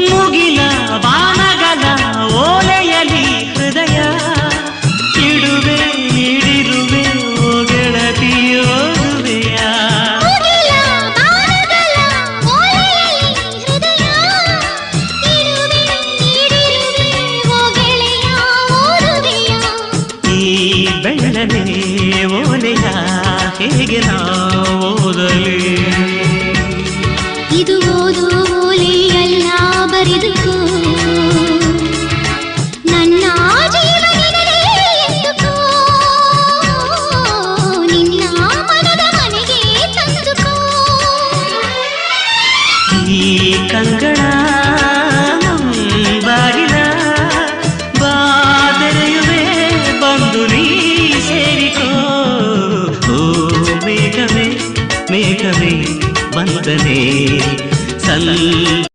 ಮುಗಿಲ ಬಾಣಗಲ ಓಲೆಯಲಿ ಹೃದಯ ಇಡುವೆ ಇಡಿರುವೆ ಓ ಗೆಳತಿಯೋದುವೆಯ ಈ ಬೆಳ್ಳನೆ ಓಲೆಯ ಹೇಗೆ ನಾ ಓದಲಿ ಇದು ಓದು ಓಲೆಯಲ್ಲ ಬರೆದುಕೋ ನನ್ನ ಜೀವನದಲ್ಲಿ ಎಂದುಕೋ ನಿನ್ನ ಮನದ ಮನೆಗೆ ತಂದುಕೋ ಈ ಕಂಗಳ ಬಾಗಿಲ ಬಾದರೆಯುವೆ ಬಂದು ನೀ ಸೇರಿಕೋ ಓ ಮೇಘವೇ ಮೇಘವೇ ಬಂದನೆ